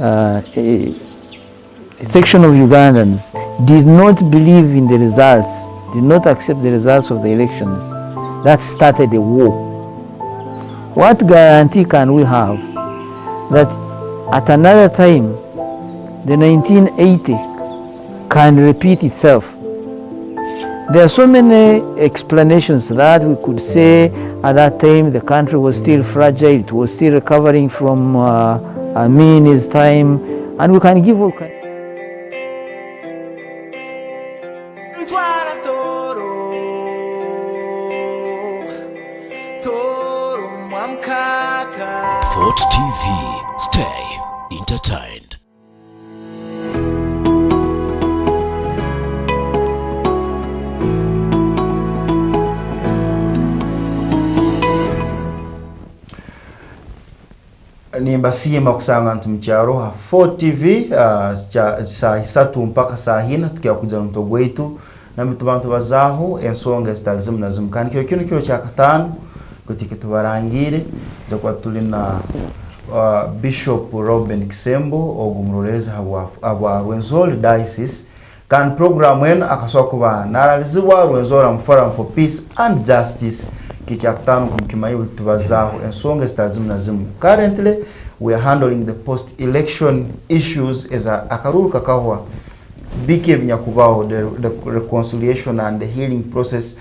a section of Ugandans did not believe in the results, did not accept the results of the elections. That started a war. What guarantee can we have that at another time the 1980 can repeat itself? There are so many explanations that we could say at that time the country was still fragile, it was still recovering from Amin's time, and we can give all kinds. 4T TV, stay entertained. Nimbasiyema kusanga ntumcharo ha 4TV saa hisatu mpaka saa hina tukia kuja mtogo wetu na mitubantu bazaho ensonga zitalizimu na zimukani kilo cha katanu kutike tubarangire kwa tulina Bishop Robin Kisembo ogumuroreza aba Rwenzori Diocese kan program wenu akasoka kuba naralizibwa Rwenzori Forum for Peace and Justice kichakutano kumkimayo tubazaho ensonga zitalizimu na zimu. Currently we are handling the post-election issues as akaruru kakahwa bike vinyakubaho the reconciliation and the healing process.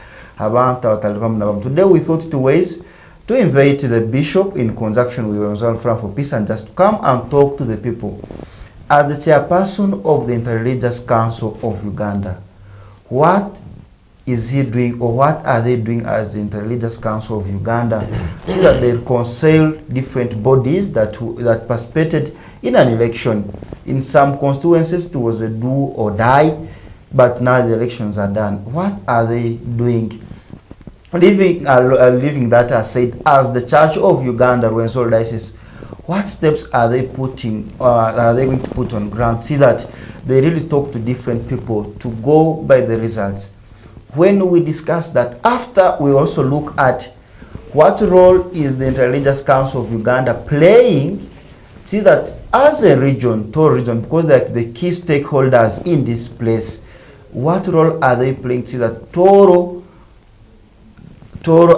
Today we thought two ways to invite the bishop in conjunction with Rwenzori Forum for Peace and just to come and talk to the people. As the chairperson of the Interreligious Council of Uganda, what is he doing, or what are they doing as the Interreligious Council of Uganda so that they reconcile different bodies that participated in an election? In some constituencies it was a do or die, but now the elections are done. What are they doing? Leaving that aside, as the Church of Uganda, Rwenzori Diocese, what steps are they putting, are they going to put on ground, see that they really talk to different people to go by the results? When we discuss that, after we also look at what role is the Interreligious Council of Uganda playing, see that as a region, Toro region, because they're the key stakeholders in this place, what role are they playing? See that Toro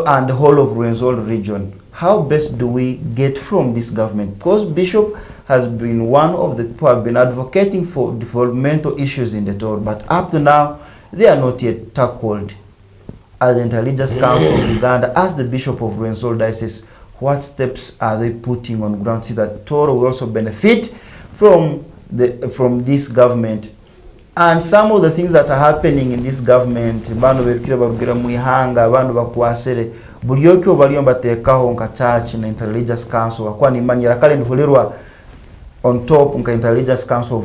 and the whole of Rwenzori region, how best do we get from this government? Because Bishop has been one of the people who have been advocating for developmental issues in the Toro, but up to now, they are not yet tackled. As the Interreligious Council of Uganda, as the Bishop of Rwenzori Diocese, what steps are they putting on ground so that Toro will also benefit from this government? And some of the things that are happening in this government, bandu berukira barugira muihanga, bandu bakwasere, bulyoki obaliomba tekaho nka church na Interreligious Council akwa ni manyira kale ndihulirwa on top nka Interreligious Council of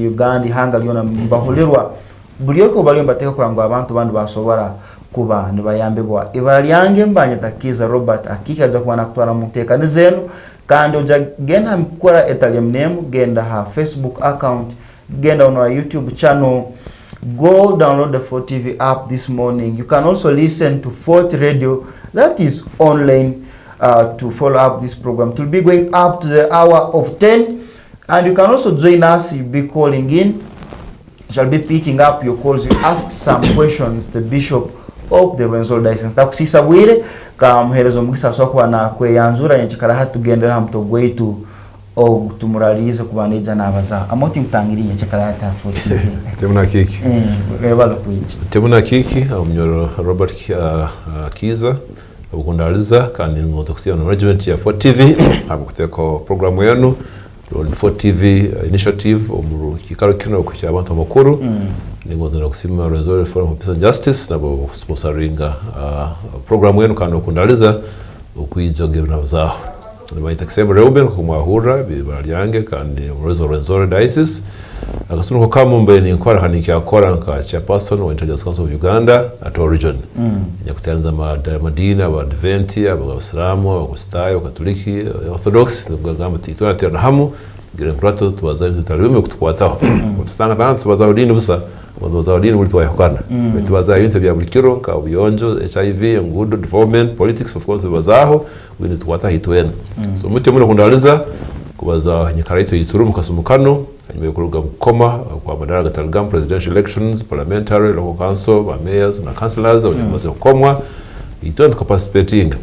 Uganda hanga liona mbahulirwa bulyoki obaliomba teka kurango abantu bandu basobora kuba nibayambebwa ibalyange mbanye takiza Robert akika aja kuwana kutwara mutekano zenu kandi oja genda mkora Ethereum name genda ha Facebook account genda on our YouTube channel, go download the 4TV app this morning. You can also listen to 4T Radio that is online to follow up this program. It will be going up to the hour of 10, and you can also join us. You'll be calling in. Shall be picking up your calls. You ask some questions. The Bishop of the Rwenzori Diocese. Takusisa wile kamherezo mugisa sokwa na kwe yanzura nchikara hatu gendera mtogo wetu o tumuralize kubaneja nabaza amoti mtangiriye chakalata 4TV temuna kiki balo kuichi temuna kiki omnyoro Robert Kiza ubukundaliza kandi ngoto kusiya no regiment ya 4TV abukuteko program yenu 4TV initiative omuru kikaro kino kucha abantu makuru ningozo nakusima Rwenzori Forum for Peace and Justice nabo sponsoringa program yenu kandi okundaliza okuijoge nabaza Nibaita Kisembo Reuben kumwahura bibaryange kandi Rwenzori Diocese akasunuko kamumbe ni nkora haniki akora nka chairperson wa Interreligious Council of Uganda at origin nyakutanza madina aba Adventi aba Islamu aba Kustayo Katoliki Orthodox ngamba titona tena hamu ngira nkrato tubazaye tutalime kutukwataho tutanga tanga tubazaye dini busa wazozaye dini wuli twayakana tubazaye ibintu bya bulikiro ka ubuyonjo HIV ngudo development politics of course bazaho wini tukwata hitwena so muti muno kundaliza kubaza nyikaraito yiturumu kasumukano hanyuma kuruga mukoma kwa madara gatalgam presidential elections, parliamentary, local council, mayors na councillors abanyamaze gukomwa ito participating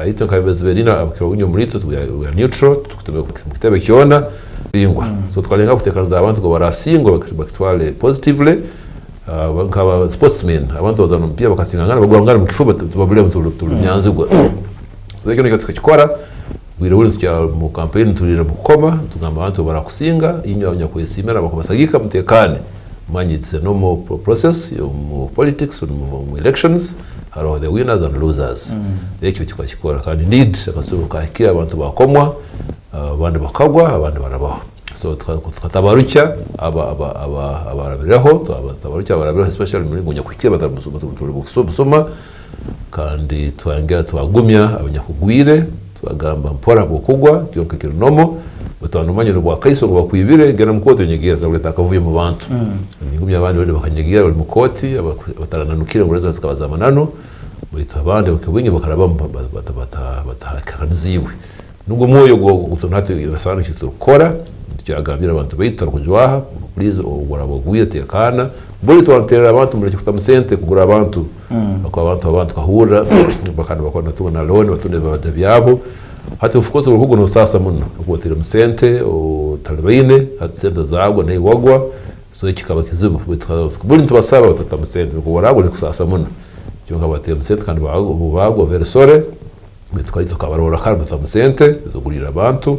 ito kabezberina abakirunyo murito we are neutral tukitebe kiona ingwa so twalenga kutekaniza abantu ngo barasingwa bakitwale positively bakaba sportsmen abantu bazana mpia bakasingangana bagwangana mu kifuba tubabule tulunyanzigwa so ekyo nicyo tukikora bwire buri cya mu campaign turira bukoma tugamba abantu barakusinga inyo kwesimera bakubasagika mutekane manyitse no more process mu politics mu elections are the winners and losers ekyo tukikora kandi need akasubuka kaya abantu bakomwa abandi bakagwa abandi barabaho so tukatabarucya abarabireho tabarucya abarabireho especially muri munyakwikiye batamusoma kandi twangera twagumya abanyakugwire twagamba mpora bukugwa kyoke kirinomo batanumanye rwa kaiso ngo bakwibire gena mukoto nyegira tabuleta akavuye mu bantu ningumya abandi bari bakanyegira bari mu koti batarananukire ngo rezazi kabazamanano bita abandi bakabinye bakaraba batahakaniziwe nubwo moyo gutonate irasana kitukora cyagambira abantu bayitara kujwaha please warabagwiye tekana buri twantera abantu muri kutamusente kugura abantu abantu kahura bakana bakona tubona loan batunde babade byabo hati of course uruhugo no sasa muno kubotera musente o talbaine hatsenda zagwa nei wagwa so ikikaba kizubu buri tubasaba batatamusente ko waragwa kusasa muno cyo ngabatera musente kandi bagwa versore bitwayito kabarora kandi tatamusente zogurira abantu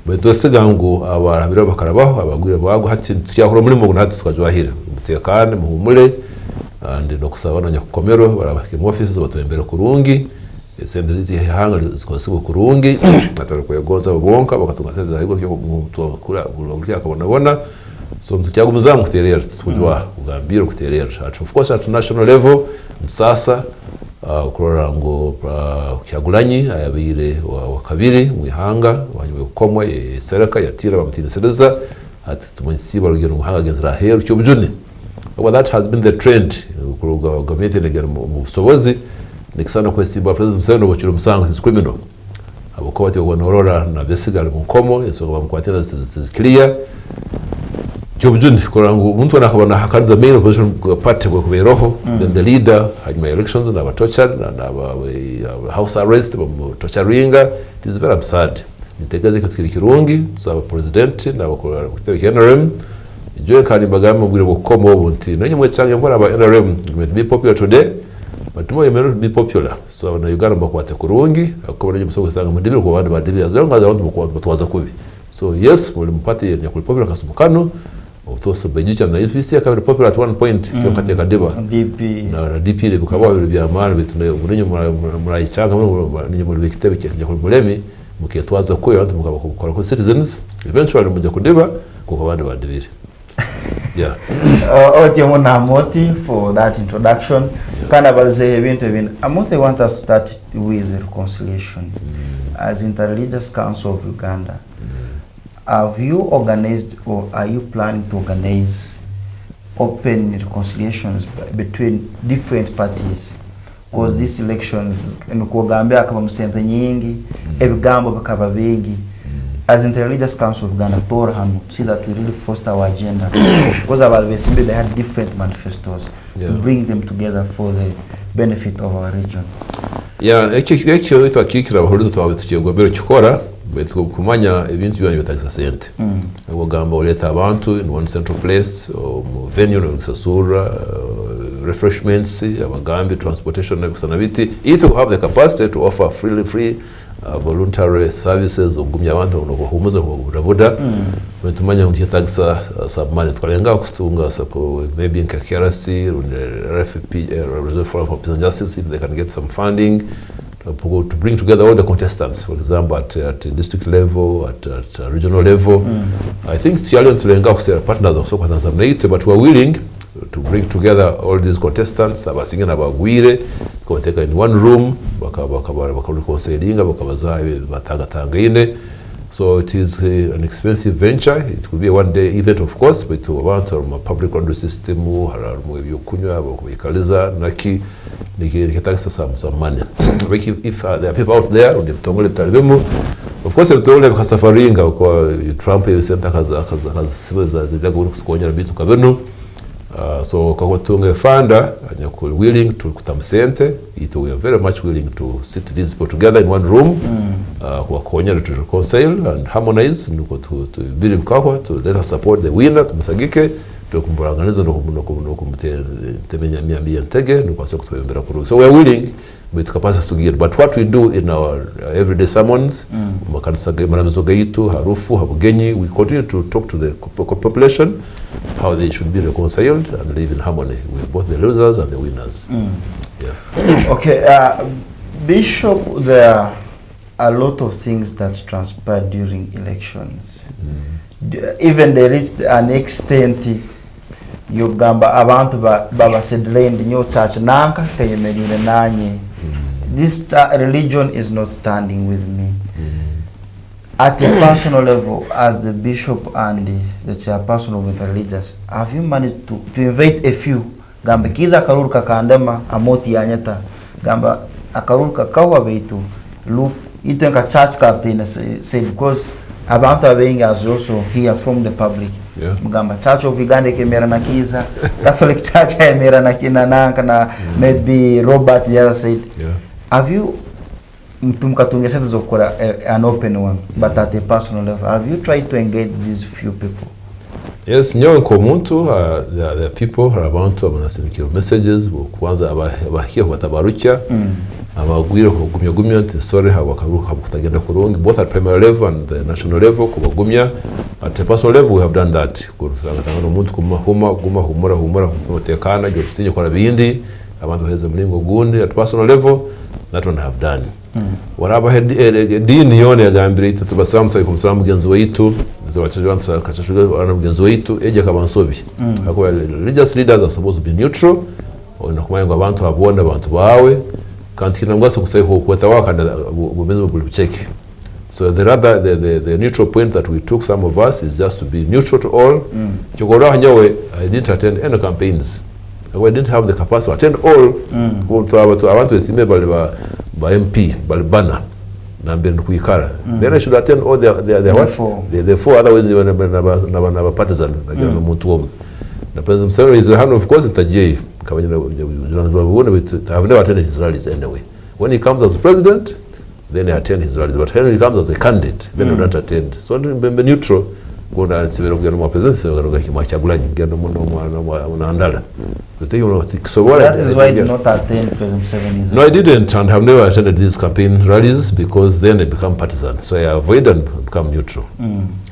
betosigango abarabira bakarabaho abagwira bagwa hati cyahoro muri mugo nati twajwahira umutekane muhumure andi no kusabana kukomero barabake mu offices batembera kurungi sende ziti hanga zikosibo kurungi atari kuyagonza bonka bakatunga sende zahigo cyo kura burungi akabona so mutyagumiza mukuterera tujwa ugambira kuterera of course at national level sasa kurora ngo kyagulanyi ayabire wa kabiri mu ihanga wanywe gukomwa sereka yatira bamutinesereza ati tumunsiba rugero muhanga genzira hero cyo bujune but that has been the trend kuruga government negera mu sobozi nikisana kwesiba president Museveni bociro musanga is criminal abako bati wonorora na besigala mu komo yeso bamkwatira is clear cyo bujune kurango umuntu anakabona hakanza main opposition party ko kuberoho then the leader had my elections na batocha na house arrest torturinga it is very absurd nitegeze ko kirungi saba president na bakora kutebe NRM Joe kandi bagamba ngire bukomo bunti nanyi mwechange mbona aba NRM will be popular today but more will be popular so na Uganda bakwate kurungi akobona nyimusoko sanga mudibiro ko bandi badibira azero ngaza abantu mukwaza kubi so yes muri mpati ya kuli popular kasumukano utoso benyucha na UPC akabiri popular at one point cyo kateka diba DP na DP le bukaba bibiri bya mara bitune ubunye murayichanga muri muri bikitebe cyo kuli bulemi muketwaza ko abantu mukabakora ko citizens eventually mujya kudiba ko abandi badibira. Yeah. Otiamo Namoti for that introduction. Kana balze ebintu ebintu. Amote want us to start with the reconciliation. As Interreligious Council of Uganda, have you organized or are you planning to organize open reconciliations between different parties? Because these elections nukugambia kama msente nyingi, ebigambo bakaba bingi. As Interreligious Council of Uganda, see that we really foster our agenda. Because our assembly, they had different manifestos to bring them together for the benefit of our region. Yeah, actually, it's a kick of Holuto to go very chikora, but Kumanya events you are sente. We gamba leta abantu in one central place, or venue, Sasura, refreshments, Amagambi, transportation, Sanaviti. If you have the capacity to offer free voluntary services ogumya abantu nokuhumuza kubudabuda tumanya mutiyatagisa submani twalenga kutunga sako maybe nkakerasi RFP Reserve for Peace and Justice if they can get some funding to bring together all the contestants, for example at district level, at regional level. I think tulenga kusera partners also kwa Tanzania, but we are willing to bring together all these contestants abasingana bagwire koteka in one room bakareconcilinga bakabaza batagatanga ine. So it is an expensive venture. It could be a one-day event, of course, but to want a public laundry system, naki some money. If there are people out there, Of course ebitole bikasafaringa kwa Trump yesenta akaziweza zidaka kukonyera bitu kabenu. So kwa tunge fanda willing to kutamsente ito we are very much willing to sit these people together in one room kwa konyera to reconcile and harmonize nuko to build mkakwa to let us support the winner tumusagike to kumburanganiza no kumtemenya miambia ntege nuko sio kutembera kuru. So we are willing with capacity to give, but what we do in our everyday sermons makanisa maramizo gaitu harufu habugenyi, we continue to talk to the population how they should be reconciled and live in harmony with both the losers and the winners. Yeah. Okay, Bishop, there are a lot of things that transpired during elections. Even there is an extent yogamba abantu babasedland nyo church nanka kayemerire nanye. This religion is not standing with me. At a personal level, as the bishop and the chairperson of the religious, have you managed to invite a few? Gamba kiza akaruruka kandema amoti yanyata. Gamba akaruruka kawa beitu. Look, itenka church captain said because abantu abeng as also hear from the public. Yeah. Gamba Church of Uganda kemera na kiza, Catholic Church kemera na kina nanka na maybe Robert the other side. Yeah. Have you mtumkatungesenta zokora an open one, but at a personal level, have you tried to engage these few people? Yes, nyo komuntu there are people abantu abanasindikira messages kwanza abahiye batabarucha abagwire kugumya nti sorry habakaruka kutagenda kurungi both at primary level and the national level kubagumya at a personal level we have done that kurutanga umuntu humura mutekana gyo tusinye kora bindi abantu baheze mlingo gundi at personal level that one have done. Waraba dini yone yagambire itu tubasamsa kumsalamu mugenzi wetu zobachajansa kachashuga wana mugenzi wetu eje kabansobi akwa religious leaders are supposed to be neutral onakumanya ngo abantu abona abantu bawe kandi kinangwasa kusaho kwetawaka bumeze bulicheki. So the neutral point that we took, some of us, is just to be neutral to all. Chokora hanyawe I didn't attend any campaigns. I didn't have the capacity to attend all. I want to esime by MP balbana na mbenu kuikara. Then I should attend all the four otherwise never partisan na muntu womu. Na President Museveni is a hand of course intajei kabanya I have never attended his rallies anyway. When he comes as president, then I attend his rallies. But when he comes as a candidate, then I don't attend. So be neutral. That is why I did not attend President Museveni's. No, I didn't, and have never attended these campaign rallies because then I become partisan. So I avoid and become neutral.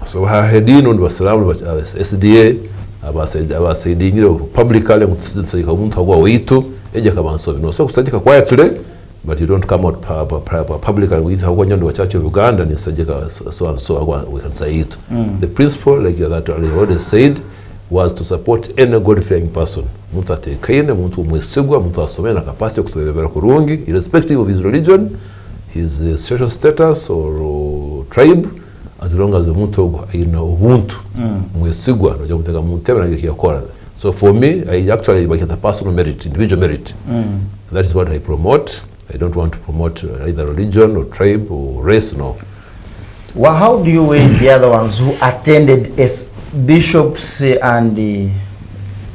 So I had in on SDA, about publicly, so quietly. But you don't come out publicly with the Church of Uganda and so and so we can say it. The principle, like that I already said, was to support any God-fearing person. Muntu atekaine, muntu mwesigwa, muntu asomena capacity kutubera kurungi, irrespective of his religion, his social status or tribe, as long as the muntu ina ubuntu mwesigwa no jamuteka muntu na ngikiyakora. So for me, I actually like the personal merit, individual merit. That is what I promote. I don't want to promote either religion or tribe or race, no. Well, how do you weigh the other ones who attended as bishops and the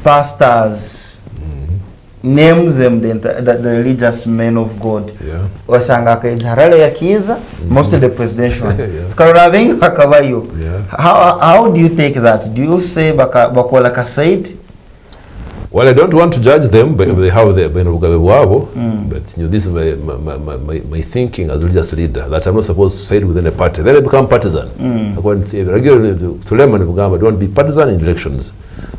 pastors, name them the religious men of God? Yeah. Mostly the presidential. Yeah. How do you take that? Do you say Bakolaka said? Well, I don't want to judge them, but they have their but you know, this is my thinking as a religious leader, that I'm not supposed to side with any party. Then I become partisan. According to regularly to Lemon Bugamba, don't be partisan in elections.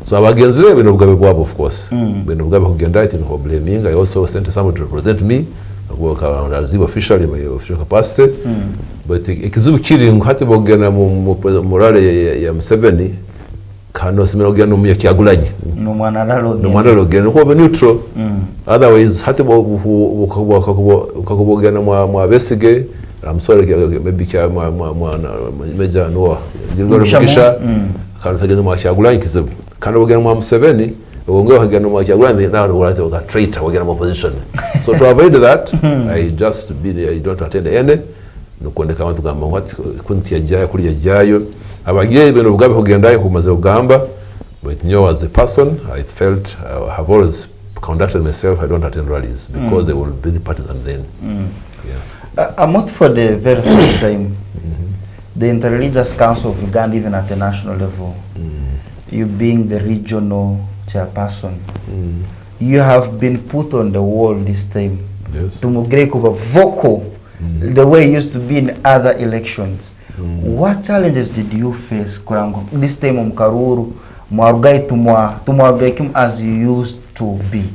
So I'm against them when Mugabe, of course. When Mugabe can write in blaming, I also sent someone to represent me. I work around as officially in my official capacity. But ikizubu killing hatibogena morale ya Museveni. Kano simenogia no muya kiagulanyi no mwanaralo geno ko be neutral otherwise hati ukakubogea na mwa besige I'm sorry maybe kya mwa meja no ngiro mukisha kano tagenda mwa kiagulanyi kizibu kano bogea mwa Museveni wongeo hagenda mwa kiagulanyi na wala to traitor wogena mwa position. So to avoid that I don't attend any. nukondeka abantu gamba what kunti yajayo kuri yajayo abagiye ibintu bwabe kugendayo kumaze ugamba. But as a person, I felt I have always conducted myself. I don't attend rallies because they will be the partisan then. Yeah. I'm not for the very first time. The Interreligious Council of Uganda, even at the national level, you being the regional chairperson, you have been put on the wall this time. Yes. To Mugreko vocal, the way it used to be in other elections. What challenges did you face, Kurango, this time on Karuru? As you used to be.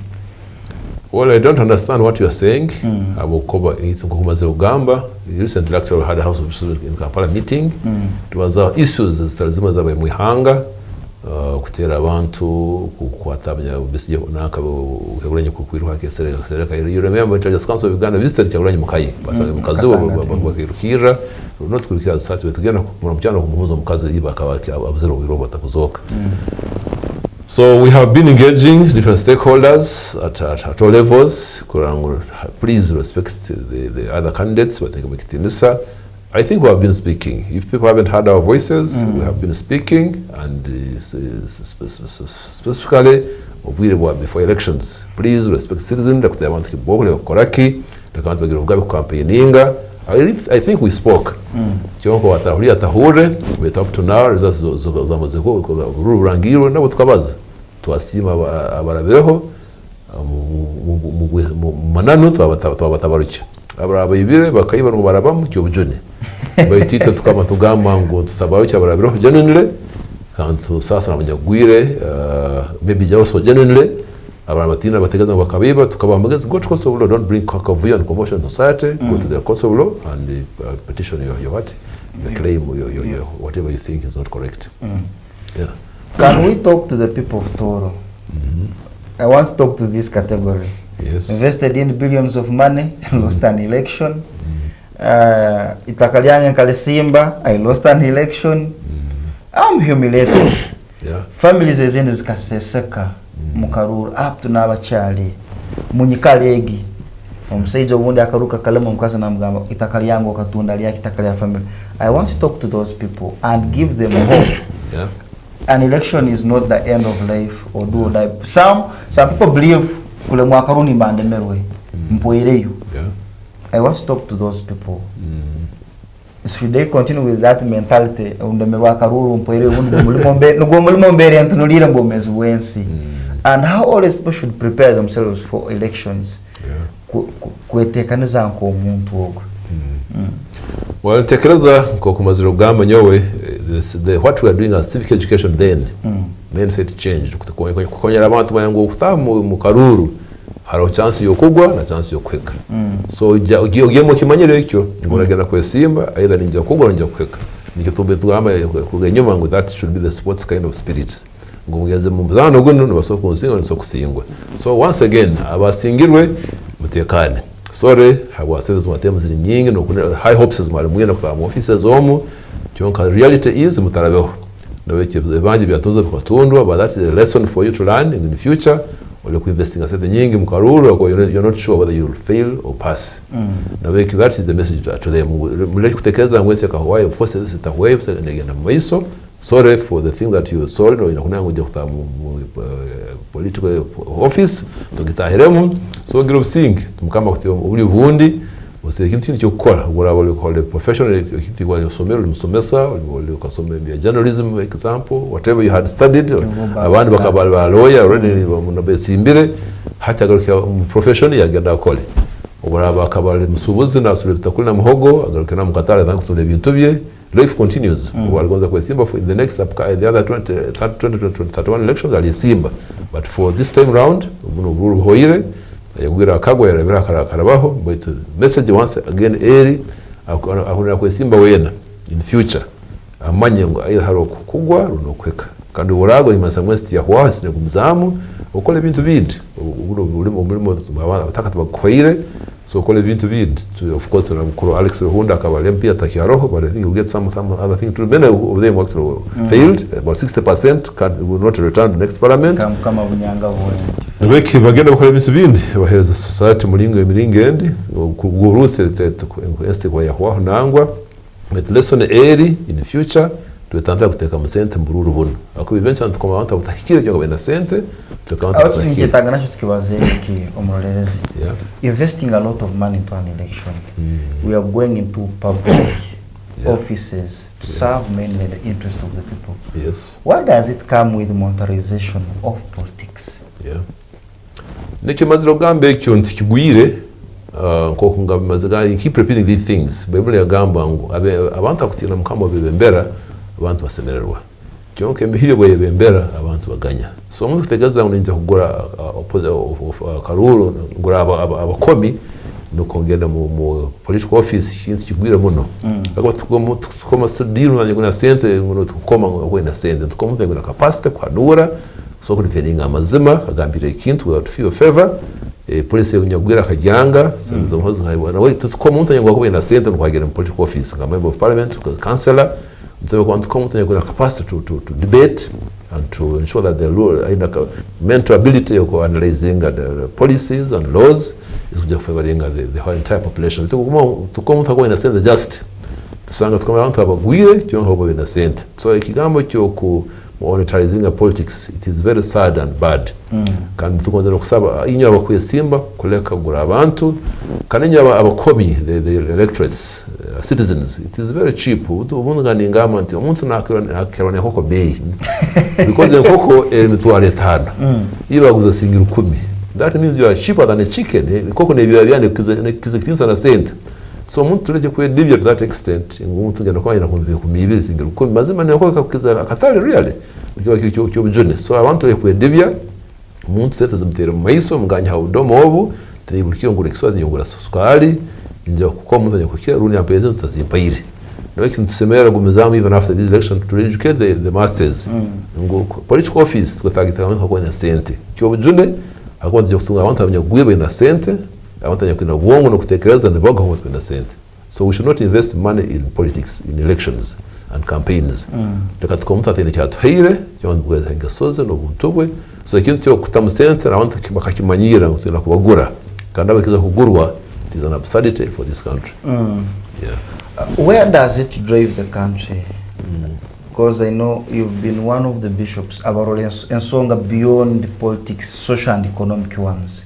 Well, I don't understand what you are saying. I will cover it. Ugamba recently actually had a House of Representatives in Kampala meeting. It was issues zitazima za mwihanga kutera abantu kukwatamya bisije naka ukagurenye kukwiruka kesereka. You remember the Council of Uganda visited chagurenye mukayi basanga mukazi bakirukira not kurikira such way tugenda mu mchano kumuhuza mukazi iba abuzero wirobota kuzoka. So we have been engaging different stakeholders at all levels. Please respect the other candidates. I think we have been speaking. If people haven't heard our voices, we have been speaking, and specifically before elections. Please respect citizens. I think we spoke. We talked to now results rurangiro nabo tukabaza twasima abarabeho manano twabatabaruke abarabibire bakayiba ngo barabamu cyobujone bayitita tukaba tugamba ngo tutabaruke abarabeho genuinely kantu sasa namujagwire maybe also genuinely abarabatina bategaza bakabiba tukabamageza go to course of law, don't bring kavuyo and commotion in society. Go to the course of law and petition your what you claim your whatever you think is not correct. Yeah. Can we talk to the people of Toro? I want to talk to this category. Yes. Invested in billions of money, lost an election. Itakalianya Kalesimba, I lost an election. I'm humiliated. Yeah. Families ezindi zikaseseka mukaruru up to n'abachali munyikalegi omusaijo obundi akaruka kalema mukaza namugamba itakali yangu okatunda lya kitakali ya family. I want to talk to those people and give them hope. Yeah. An election is not the end of life or do or die. Some people believe kule mwakaruni bandemerwe mpoireyo. Yeah. I want to talk to those people. Should they continue with that mentality and how all these people should prepare themselves for elections? Well, tekereza kwa kumaziro gamba nyowe what we are doing as civic education then mindset change kukonyera abantu bayango kutamu mu Karuru haro chance yo kugwa na chance yo kweka. So ugiye mu kimanyero icyo ngoragenda kwesimba either ninja kugwa ninja kweka nicyo tumbe tugamba kugenyuma ngo that should be the sports kind of spirit ngo mugeze mu muzano guno nabasoko kuzinga no kusingwa. So once again abasingirwe mutekane sorry habo aseze matemu ziri nyingi no high hopes zimali mugenda kwa offices omu cyonka reality is mutarabeho nabeke evanje byatunze kwatundwa, but that is a lesson for you to learn in the future. Or investing a certain nyingi mukaruru you're not sure whether you'll fail or pass. Nabeke that is the message to them. Muleke kutekeleza ngwese ka Hawaii, of course this is a way of saying maiso sorry for the thing that you sold or inakuna ngoje kuta political office tugitahiremo. So group sing tumukamba kuti uri vundi ose kintu cyo gukora urabole ko the professional kintu wa yosomero musomesa uri ukasome bya journalism example whatever you had studied abantu bakabala ba lawyer already munabesimbire hata garuka professional yagenda akole uburaba akabala musubuzi nasure bitakuri muhogo agaruka na mukatara zangu tule bintu bye life continues. Waligonza kwesimba for in the next the other 2031 elections alisimba, but for this time round umuntu hoire yagwira akagwa yarabira karabaho. But message once again eri akuna kwesimba wena in future amanye ngo ayiharo kugwa runokweka kandi urago imasa mwesti ya hwasi ne kumzamu ukole bintu bindi urimo atakati bakoire. So ukole bintu bindi of course na mkuru Alex Ruhunda akabale mpia takiaroho, but I think you'll get some other thing to many of them actually failed. About 60% will not return to the next parliament. Kama bunyanga Nubeki bagenda bakora ibintu bindi bahereza society mulingo emiringendi kugurutse este kwa yahwa nangwa met lesson eri in future tutanza kuteka musente mbururu buno ako eventually tukoma abantu batahikira cyo kubenda sente tukanta aho twingetanga nacho tukibaze ki omurorerezi investing a lot of money into an election. We are going into public offices to serve mainly the interest of the people. Yes. What does it come with monetarization of politics? Nekyo maziro gambe ekyo ntikigwire nkoko ngamaze keep repeating these things. Bible yagamba ngo abantu akutina mukamba bebembera abantu basemererwa. Kyonke mihire bwe bembera abantu baganya. So umuntu kutegaza uninja kugura karuru ngura abakomi no kongenda mu political office kintu kigwira muno. Ako tukoma studio na nguna sente ngono tukoma ngwena sente tukoma nguna capacity kwanura so kulifeninga amazima kagambire ikintu wa tufiyo favor police y'unyagwira kajyanga sanzo mhozo hayibona we tukoma umuntu nyagwa kubena sente no kwagera mu political office nga member of parliament councillor mzee kwa tukoma umuntu nyagwira capacity to debate and to ensure that the law in a mental ability of analyzing the policies and laws is kuja favoring the whole entire population. Tukoma umuntu kwagera sente just tusanga tukoma abantu abagwire cyo ngo bobena sente. So ikigambo cyo ku monetarizing politics, it is very sad and bad. Kandi tukonza nokusaba inyo abakuye simba kuleka gura abantu kanenya abakobi the electorates citizens, it is very cheap. Umuntu ganingama nti umuntu nakirone koko bay because the koko emitwale 5 iba guza singira 10. That means you are cheaper than a chicken. Koko ne biya byane kiza na cent. So umuntu tureke kwe divya to that extent umuntu ngenda kwa ina kumibiri singira 10 mazima ne koko kakiza akatali really cyo bujune. So I want to kwe divya umuntu sete zimtera maiso muganya haudomo obu tribukiyo ngure kiswazi nyungura sukari nje kuko umuntu nyakukira runi apeze tutazimpaire. No kintu semera gumizamu even after this election to educate the masses. Ngo political office tukatagita kwa na sente. Cyo bujune akonje kutunga abantu abanyagwirwe na sente abantanya kwina bwongo no kutekereza ne bago hoto na sente. So we should not invest money in politics, in elections and campaigns. Lekati komuta tene cyatuhire cyo ngweza ngasoze no buntobwe. So ikintu cyo kutamu sente abantu bakakimanyira ngutira kubagura kandi abakiza kugurwa, it is an absurdity for this country. Where does it drive the country? Because I know you've been one of the bishops about ensonga beyond politics, social and economic ones.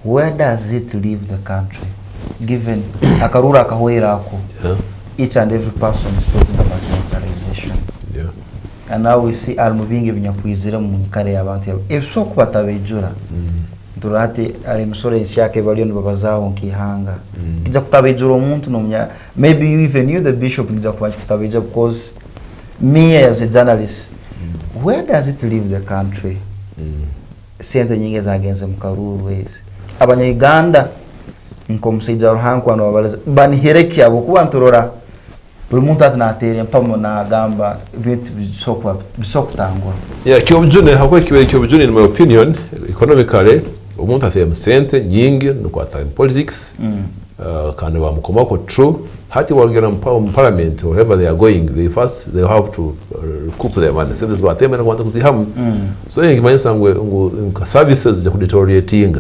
Where does it leave the country? Given akarura akahwera ako, each and every person is talking about monetarization. And now we see almubinge binyakwizira mu nyikare y'abantu yabo. Ebso kubatabejura. Durate ari musore nshake baliyo babazaho nkihanga. Kija kutabejura umuntu no maybe you even you the bishop kija kutabejura because me as a journalist, where does it leave the country? Sente nyingi zagenze mukaruru wese. Abanya Uganda nkomusija ruhanko ano babalaza banihereki abo kubantorora buri muntu atinatere mpamo na gamba bintu bisokutangwa. Cyo bujune hakwe kibe cyo bujune in my opinion economically umuntu afite sente nyingi no kwata politics kandi bamukomako true hati wagera mu parliament wherever they are going they have to recoup their money. So this is what they want to kuzihamu. So ingimanyisa ngo services za kudeteriorating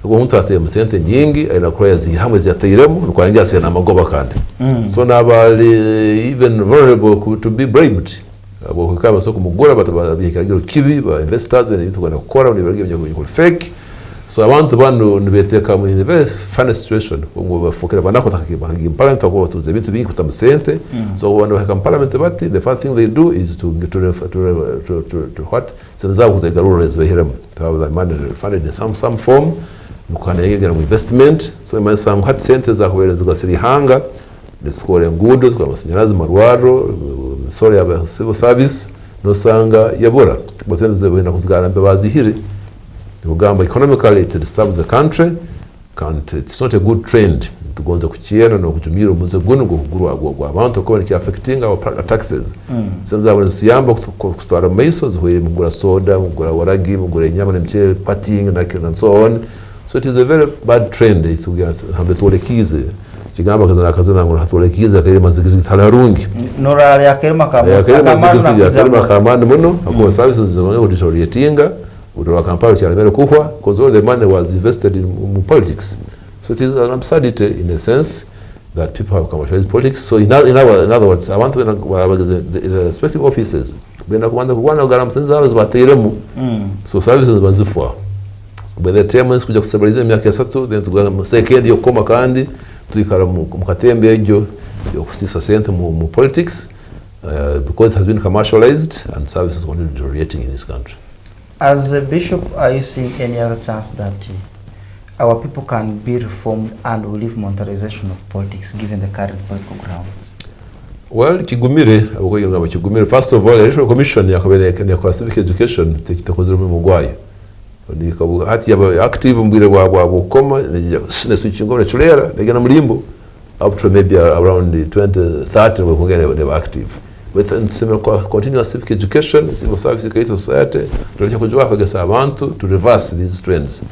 umuntu ateye musente nyingi ina crazy hamwe zyateiremo nukwanja se na magoba kandi. So nabali even vulnerable to be bribed abo kukaba so kumugura batabikagiro kibi ba investors bene bitugana gukora uniberege byo fake. So abantu banu nibeteka mu in a very funny situation ngo bafukira banako takibangi parliament ko tuze bitu bingi kutamusente. So when we come parliament bati the first thing they do is to what senza kuzegarura ezbehiramo to have the money funded in some form mukana yegera mu investment. So imasanga hat sente za kubereza gasiri hanga niskore ngudo kwa masanyarazi marwaro sorry ya civil service no sanga yabura basende zebena kuzigara mbe bazihire ugamba economically it disturbs the country and it's not a good trend tugonza kukiena no kutumira umuze guno gukugurwa gwa abantu ko bari affecting our taxes. Senza abantu siyamba kutwara maiso zihwe mugura soda mugura waragi mugura nyama n'imche partying and so on. So it is a very bad trend to get hambe tolekize kigamba kazana ngo hatolekize akari mazigizi talarungi norale akerima kama kamandi muno ako services zo deteriorating Udora Kampala chalemere kuhwa because all the money was invested in politics. So it is an absurdity in a sense that people have commercialized politics. So in other words, I want to the respective offices benda kuanza kuwana gharama zao zibateremu. So services bazifwa. By the time kuja kusabaliza miaka 3 then tuga second yo koma kandi tuikara mu katembe ejo yo kusisa sente mu politics because it has been commercialized and services continue deteriorating in this country. As a bishop, are you seeing any other chance that our people can be reformed and will leave monetization of politics given the current political ground? Well, Kigumire, first of all, the Electoral Commission ya civic education tekitakozera mu gwayo. Ni kabu hati ya active mbire wa bukoma ne switch ngone chulera negena mulimbo up to maybe around 2030 we kongera they were active. With continuous civic education, civil service create society, to kujua kwegesa abantu to reverse these trends.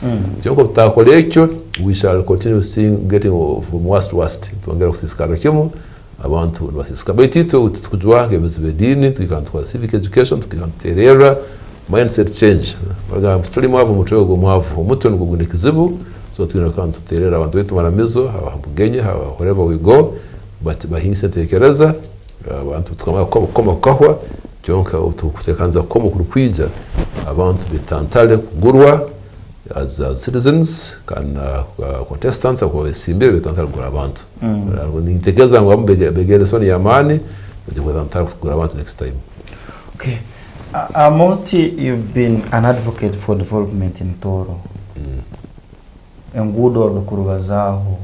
Cyoko tutakole ekyo, we shall continue seeing getting from worst to worst. Tuongera kusisikana kimu abantu basisikaba itito tukujwa ngebezibe dini tukikantwa civic education tukikanterera mindset change. Baga tuli mwavu mutego mwavu umutwe ngugune kizibu so tukinakantu terera abantu betu maramizo abahambugenye wherever we go but bahingise tekereza abantu tukama koma kahwa cyonka tukutekanza komo kurukwija abantu bitantale kugurwa as citizens kana contestants ko simbere bitantale kugura abantu nitekeza ngo begere soni yamani ndiko bitantale kugura abantu next time. Okay. Amoti, you've been an advocate for development in Toro. Engudo Kurubazaho,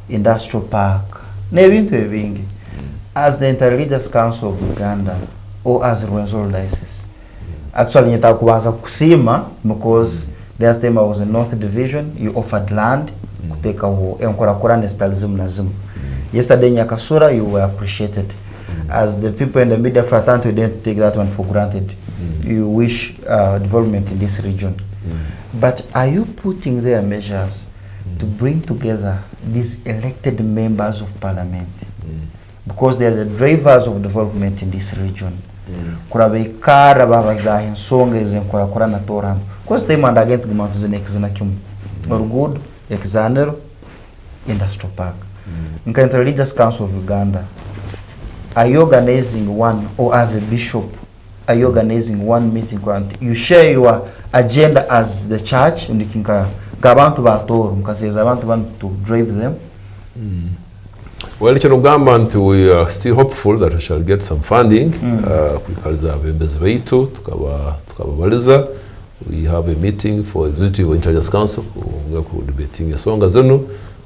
Industrial Park, nebintu ebingi. As the Interreligious Council of Uganda or as Rwenzori Diocese. Actually, nita kubanza kusima because last time I was in North Division, you offered land kuteka ho enkorakora nestalism nazim. Yesterday Nyakasura, you were appreciated. As the people in the media fraternity, we didn't take that one for granted. You wish development in this region. But are you putting there measures to bring together these elected members of parliament? Because they are the drivers of development in this region. Kurabekara babazahi nsonga ezenkora na torano. Because they man again to mount zina kimu. Good example, Industrial Park. In the Religious Council of Uganda, are you organizing one, or as a bishop, are you organizing one meeting? You share your agenda as the church, and you can abantu batoro, mukaseza abantu want to drive them. Well, government, we are still hopeful that we shall get some funding. We have a meeting for Executive Intelligence Council. We are debating a song as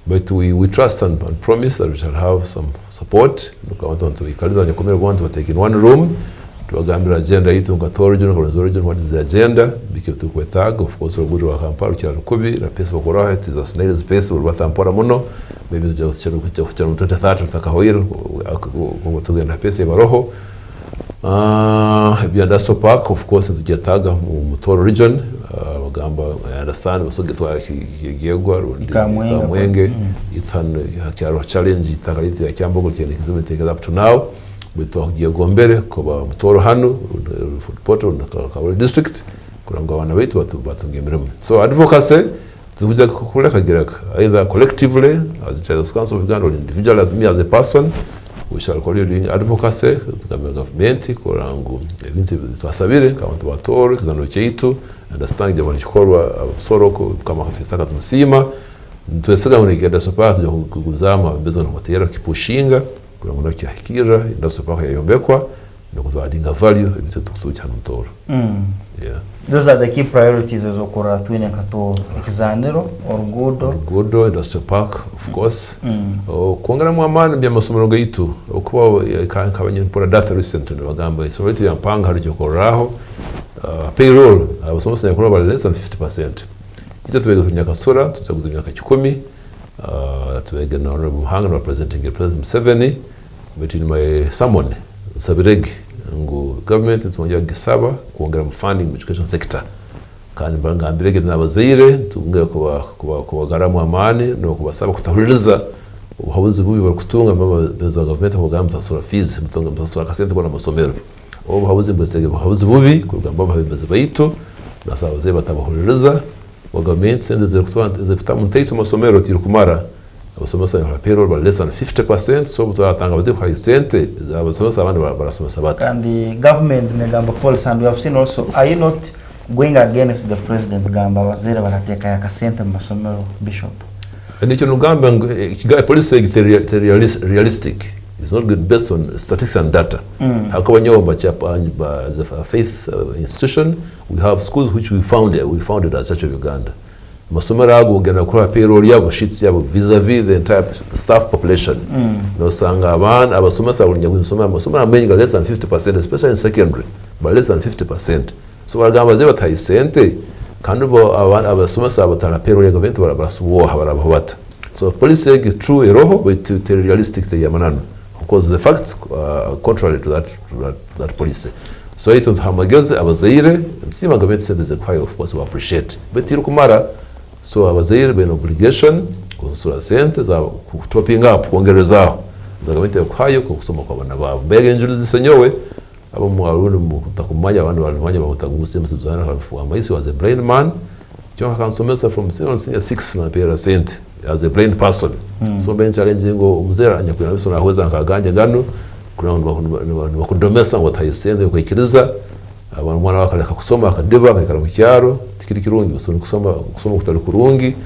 but we trust and promise that we shall have some support. We want to take in one room to agambira agenda yitu ngatora region what is the agenda because to kwetaga of course we go to Kampala cya rukubi na pesa bakora it is a snail space we batampora muno maybe just chero kucha 2030 takahoyero ngo tugenda pesa baroho Industrial Park of course tujetaga mu Toro region bagamba I understand basoge twa kigegwa Kamwenge itano cyaro challenge itakariti ya Kyambogo cyane kizimetekeza up to now bitogiye gombere ko ba Toro hano Poto na Kabale district kuranga abana betu batungemeremo. So advocacy tubuja kukula kagiraka either collectively as a council of Uganda or individual as me as a person we shall call you advocacy tukamenya government kurangu ebintu twasabire kama tubatore kizano cyitu understand jabani chikorwa soroko kama tutaka tumusima twesega muri kenda sopa tujya kuguzama bezo no motera kipushinga kurangu no cyahikira ndo sopa yayombekwa no kuzadinga value ebintu tukucyana mutoro. Yeah. Those are the key priorities as okora twine katoro ekizanero Orugudo Industrial Park of course. Kuongera mu amana bya masomero gaitu okuba kabanye mpora data recent no bagamba so rate yampanga hari jokoraho payroll abasomesa yakora ba less than 50%. Icyo tubega Nyakasura tuzaguza imyaka 10 tubega na Ruhanga representing President Museveni between my someone Sabireg ngo government twongera gisaba kuongera funding mu education sector kandi bangambirege n'abazire tunga kuba garamu amani no kubasaba kutahuriza ubuhabuzi bubi bakutunga bezo government kugamba tasura fees mutunga tasura kasente kwa masomero ubuhabuzi bwesege buhabuzi bubi kugamba babezo bayito nasaba abazaire batabahuririza wa government sende zekutamutaitu masomero tirukumara abasomesa ya payroll ba less than 50%, so tutatanga abazaire kwa sente abasomesa abandi barasomesa bati. And the government negamba policy, and we have seen also, are you not going against the president gamba abazaire barateka yakasente mu masomero, Bishop? Nicyo nugamba policy realistic. It's not good based on statistics and data. Hakabanyo as a faith institution, we have schools which we founded as Church of Uganda. Masomero ago gena kora payroll yabo sheets yabo vis-a-vis the entire staff population. No sanga abana abasomesa abunya gusoma masomero amenyi less than 50%, especially in secondary, but less than 50%. So bagamba zeba tayisente kandi bo abana abasomesa abatara payroll ya government barasuwa barabata. So policy is true eroho but realistic te yamanano. Because the facts contrary to that policy. So it was hamageze abazaire msima government said there's a quite of course we appreciate. But irukumara so abazaire ben obligation kusura sente za topping up kuongerezaho za government yakwayo kusoma kwa bana babo. Mbega injuri zisenyowe abo mwarundi mutakumanya abantu balwanya babutagusa msizana kwa maisi was a brain man. John kansomesa from senior 6 na pera sente as a brain person. So ben challenge ngo umzera anyakwira biso nahweza nkaganje gano ground bakudomesa ngo tayisende kwikiriza abantu mwana bakaleka kusoma akadiba akakara mu cyaro tikiri kirungi basoni kusoma kutari kurungi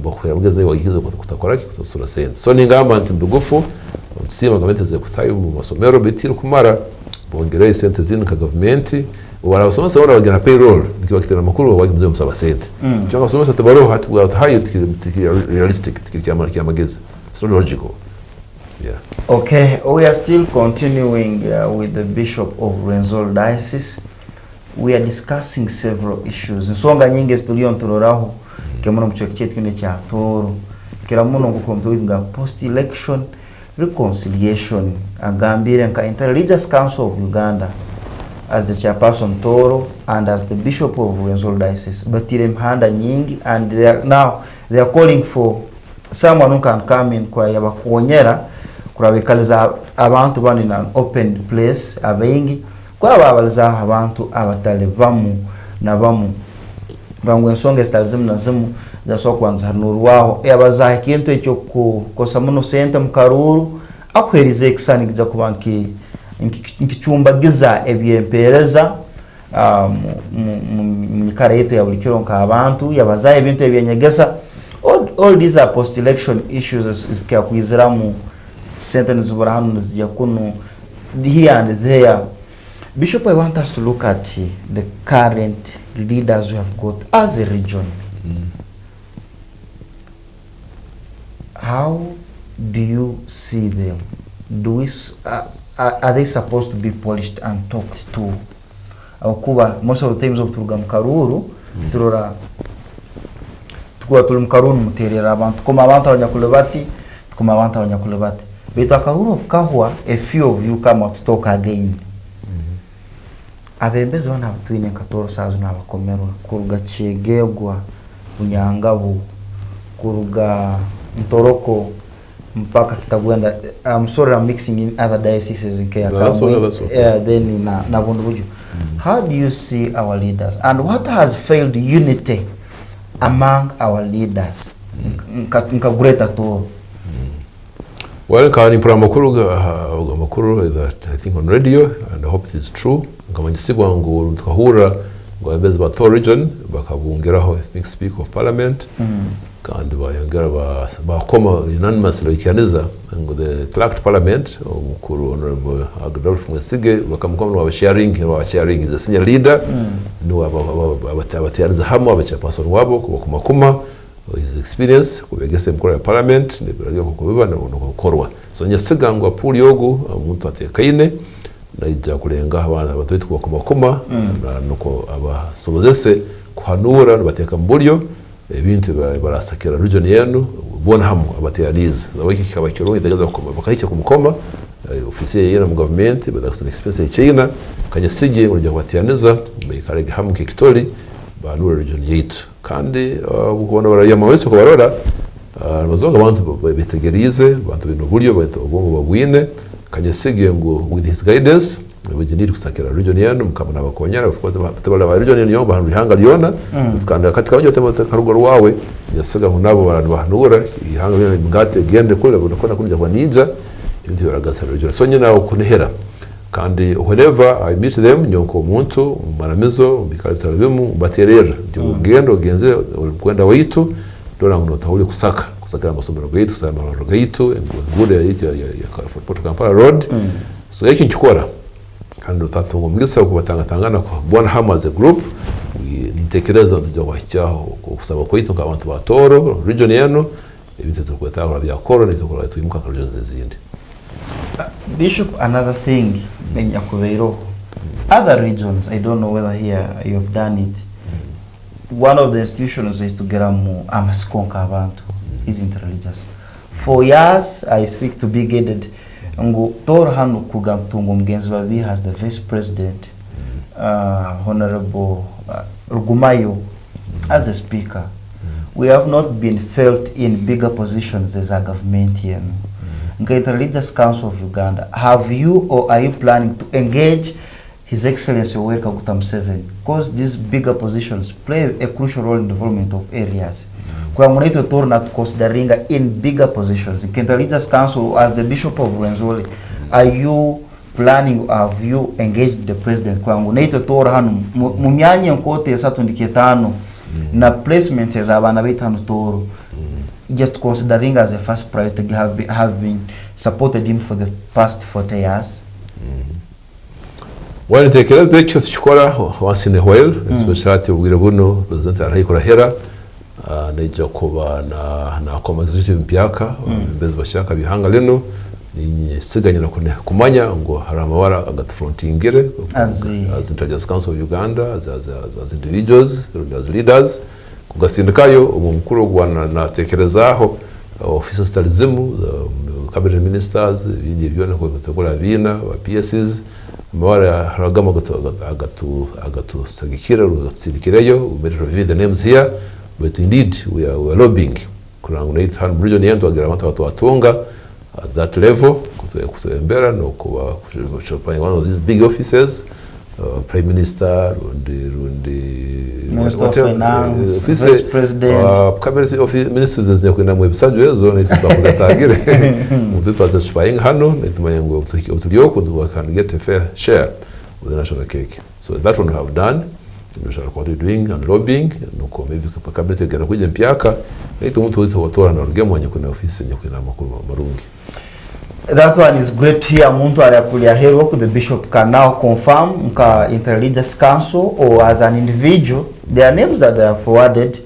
bakwera mugeze wagize kutakora kutasura sente. So ningamba nti mbugufu sima gameteze kutayo mu masomero betira kumara bongere sente zin ka government barabasoma sabona bagera payroll nikiwa kitera makuru wagize musaba sente cyo basoma tabaro hati bwa high realistic tikiri magezi. It's not logical. Yeah. Okay, we are still continuing with the Bishop of Rwenzori Diocese. We are discussing several issues. Nsonga nyingi studio ntororaho kemuno mucho kichetu ne cha toro kera muno gukomtoinga post election reconciliation agambire nka Interreligious Council of Uganda as the chairperson Toro and as the Bishop of Rwenzori Diocese batire mhanda nyingi, and they are calling for someone who can come in kwa yabakuonyera kurabikaliza abantu bani na open place abengi kwa babaliza abantu abatale bamu na bamu bangwe nsonga stalizimu na zimu zaso kwanza nurwaho yabaza kintu ekyo kosa muno sente mukaruru akwerize kisani kija kubanki nkichumba giza ebyempereza mu karete ya bulikiro nka abantu yabaza ebintu ebyenyegesa. All these are post election issues kya kwiziramu sentence burahanu zijya kuno here and there. Bishop, I want us to look at the current leaders we have got as a region. How do you see them? Are they supposed to be polished and talked to? Most of the times of Turgam Karuru, Turora tukua tulimkaruru muterera abantu koma abantu abanyakulebati koma abantu abanyakulebati beta karuru kahwa a few of you come out to talk again. Abembeze bana batwine 14,000 n'abakomero kuruga Chegegwa Unyangabu kuruga Ntoroko mpaka Kitagwenda. I'm sorry, I'm mixing in other dioceses in Kenya. Then na Bundubuju. How do you see our leaders, and what has failed unity among our leaders? Nkagureta to. Well, kani pramakuru that I think on radio, and I hope it is true. Nkamanyisigwa ngo tukahura ngo abeze ba region bakabungeraho ethnic speak of parliament. Kandi bayongera bakoma unanimously ikianiza ngo the clerk parliament umukuru honorable Adolf Mwesige bakamukomwa wa sharing is a senior leader no abatayariza hamwe abachairperson wabo kubakumakuma his experience kubegese mukuru ya parliament nebiragiye kubibana no gukorwa. So nyasiga ngo apuri yogo umuntu atekaine naija kurenga abana batwite kubakumakuma nuko abasobozese kuhanura bateka mburyo ebintu barasakira region yenu bona hamwe abateyaniza nabaki kabakiro itageza bakayicha kumukoma ofisiye yena mu government badakson expense China kanyasige urujya bateyaniza bekarege hamwe kikitori banura region yetu kandi ubona barayama wese ko barora bazoga abantu betegerize abantu bino buryo bato bombo bagwine kanyasige ngo with his guidance bujiniri kusakira region yano mukabona bakonyara of course batabala ba region yano bahantu ihanga liona tukanda katika byo temata karugoro wawe yasiga nabo abantu bahanura ihanga byo ngate gende kule bonakona kunja kwa ninja ibindi baragasa region so nyina ukunehera kandi whenever I meet them nyoko muntu maramizo bikabitara bimu baterera ngendo genze kwenda waitu dora ngo tahuli kusaka amasomero gaitu kusaka amasomero gaitu ngude ya Port Kampala Road so yaki nchukora kandi utatungo mgisa kubatanga kwa bwana hama as a group nitekereza ndio wachaho kusaba kwaitu kwa abantu batoro region yano ibintu tukwetara bya korona tukora tuimuka kwa region zindi. Bishop, another thing in Yakuveiro, other regions, I don't know whether here you've done it. One of the institutions is to get a Amaskonka abantu, is interreligious. For years, I seek to be guided. Ngo Tor Hanu Kugamtungu Mgenzbabi has the vice president, Honorable Rugumayo, as a speaker. We have not been felt in bigger positions as a government here. Interreligious Council of Uganda, have you or are you planning to engage His Excellency Yoweri Kaguta Museveni? Because these bigger positions play a crucial role in development of areas. Kwa mweneto torna considering in bigger positions. Interreligious Council, as the Bishop of Rwenzori, are you planning, have you engaged the President? Kwa mweneto torna hanu, munyanya nkote ya sato ndiketano, na placements ya zabana betanu toro. Yet considering as a first priority, having supported him for the past 40 years? Well, nitekereza icyo chikora once in a while, especially ubwire buno president arayikora hera neja kuba na komaziti mpyaka mbezi bashaka bihanga leno ni siganyira kumanya ngo haramawara agatfrontingire as Intelligence Council of Uganda as individuals as leaders kugasindikayo umukuru gwana natekerezaho officers talizimu cabinet ministers bindi byone ko gutegura bina wa PSs mawara haragama agatu sagikira rutsirikireyo we review the names here but indeed we are lobbying kurango na it han region yento agira abantu batunga at that level kutuembera no kuba kuchopanya one of these big offices Prime Minister Minister of Finance, Vice President, Cabinet Office Ministers zenya kwenda mu episode yezo na itazatagire mutu twazashipaying hano nitumanya ngo utuliyoko we can get a fair share with the national cake. So that one we have done. We shall continue doing and lobbying nuko maybe cabinet gana kuje mpyaka nito mtu wote watora na rugemo wanye kuna office nye kuna makuru marungi. That one is great here. Muntu aliakulia hero the bishop can now confirm mka Interreligious Council or as an individual their names that they are forwarded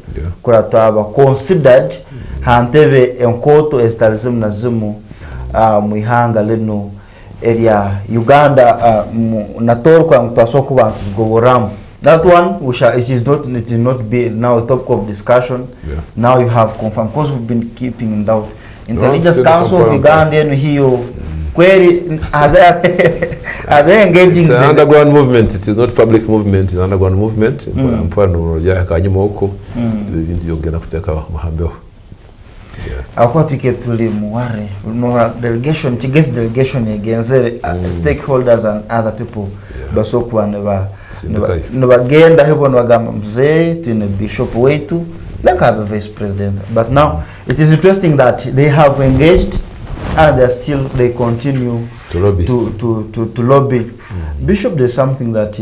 kurataba considered hantebe enkoto estalizim na zimu muihanga leno area Uganda nator kwa mtaso ku bantu goboram. That one it is not be now a topic of discussion. Now you have confirmed because we've been keeping in doubt. Interreligious Council of Uganda and hiyo kweli are they engaging? It's an underground movement. It is not public movement. It's an underground movement. Mpano ya kanyuma huko ibintu byogena kuteka mahambeo. Akwa tiketuli muware no delegation tigesi delegation against stakeholders and other people basokwa neba genda hebo nabagamba mzee tune bishop wetu like have a vice president, but now it is interesting that they have engaged and they continue to lobby. To lobby. Bishop, there's something that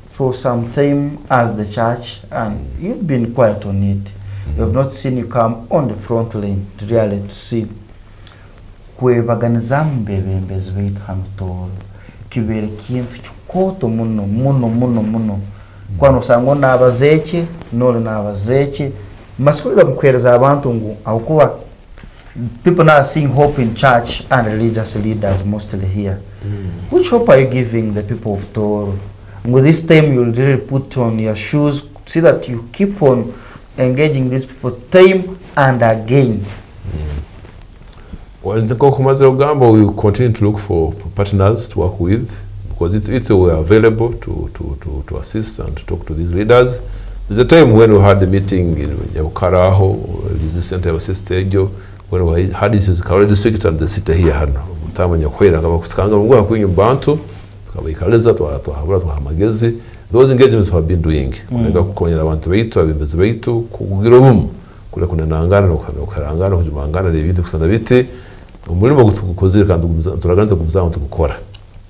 for some time as the church, and you've been quiet on it. We have not seen you come on the front line to really to see kwe baganizamu mbezi wetu hamtoro kibere kintu chukoto muno kwano sango nabazeche nole nabazeche masikuga mkwereza abantu ngo akuba people now seeing hope in church and religious leaders mostly here. Which hope are you giving the people of Toro? With this time you'll really put on your shoes, see that you keep on engaging these people time and again. Well, in the Kokumaze Gambo, we will continue to look for partners to work with, because it we are available to assist and to talk to these leaders. There's a time when we had the meeting in Yabukaraho, the center of Stadio, when we had this Kawale district and the city here, Tama Nyakwera, Kuskanga, Mungu Bantu, tukabayikaliza twahabura twahamagezi. Those engagements have been doing kulega kukonyera abantu baitu abembezi baitu kugira obumu kule kunanangana nokarangana kujumangana n'ibindi kusana biti umurimo gutukozira kandi turaganza kumuzanga tukukora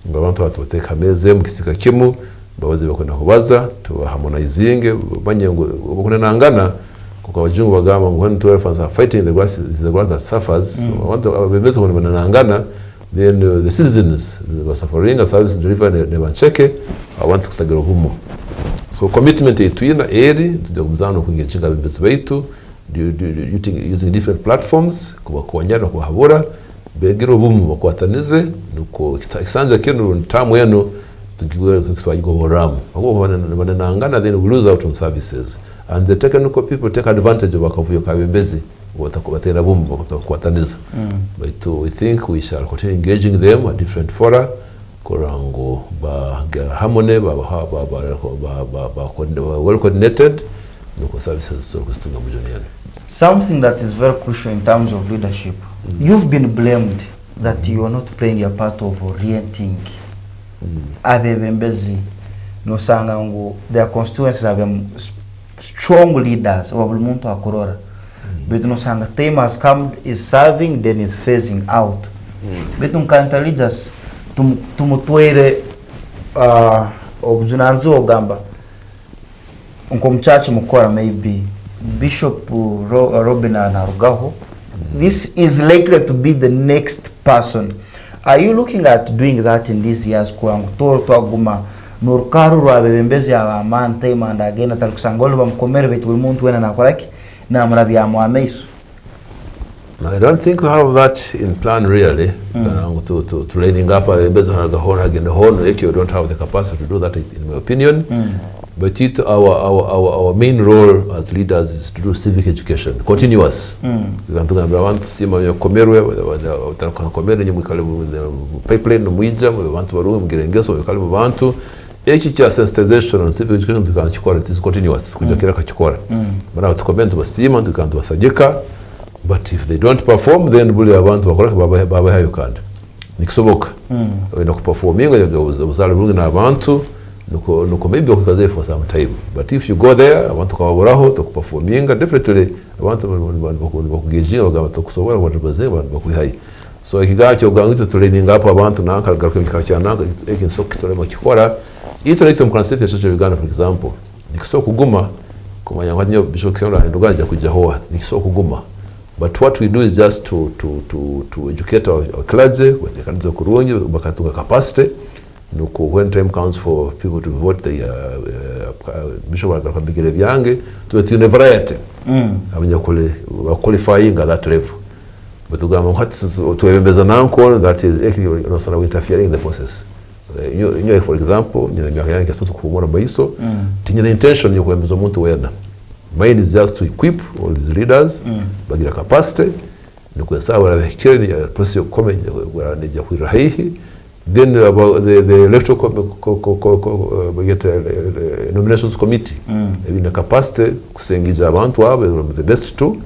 ngo abantu batoteka meze mu kisika kimu babazi bakona kubaza tubaharmonizing banyengo kunanangana kuko abajungu bagamba ngo when 12 are fighting the grass is the grass that suffers. Abantu abembezi kunanangana, then the citizens were suffering a service delivery nebancheke abantu kutagira obumu. So commitment itwina eri tujya kumuzanga kwinginga abembezi baitu using different platforms kubakonyana kuhabura begero bumu bakwatanize nuko kisanja kino ntamu yano tugiwe kitwayigo boramu abo bananangana, then we lose out on services and the technical people take advantage of akavuyo kabembezi watakubatera bumu bakwataniza. But we think we shall continue engaging them at different fora korango ba harmony ba well coordinated nuko services so kustunga mujoniana. Something that is very crucial in terms of leadership. You've been blamed that you are not playing a part of orienting abebembezi no sangango their constituencies have strong leaders or muntu akorora. But no sanga time has come is serving then is phasing out. But unkanta leaders tumutwere obuzunanzo ogamba unkomchachi mukora maybe Bishop Robin Narugaho. This is likely to be the next person. Are you looking at doing that in these years? Kuangu toro tuaguma nurkaru abembezi abaman time and again atakusangolo bamkomere betu muntu wena nakoraki na mrabi amwameiso. I don't think we have that in plan really. To training up abembezi Narugaho again the whole you don't have the capacity to do that in my opinion. But our main role as leaders is to do civic education, continuous. We want to see my komerwe, komerwe ni mwikalibu pipeline no mwija, we want to waruwe mgerengeso, mwikalibu wantu. Eki kia sensitization on civic education tukana chikora, it is continuous, tukujakira kachikora. Mara tukomentu basima, tukantu basajika, but if they don't perform, then buli abantu wakoraki baba hayo kanda. Nikisoboka. Wena kuperforminga, uzali rungi na abantu, nuko maybe okukaze for some time, but if you go there abantu kababuraho to performinga definitely abantu bakugejinga bagaba kusobora babaze bakwihaye. So ikigacho gangito training up abantu nanka garuka cyana ekinsoko kitore makikora iterete mu concept yacu Uganda for example nikisoko kuguma kumanya nkanyo bishop cyangwa nduganja kujya ho nikisoko kuguma, but what we do is just to educate our clergy when they can kurungi bakatunga capacity. Nuko when time comes for people to vote the bishop akabigire byange to a variety abanyakole qualifying at that level, but ugamba nkati tuebembeza nanko that is actually no interfering in the process. For example nyina myaka yange asatu kumora baiso tinya intention yo kwemeza umuntu wena. Mine is just to equip all these leaders bagira capacity nuko sawa bakire process comment wanaje kwirahihi. Then about the electoral nominations committee, in a capacity kusengiza abantu abo the best two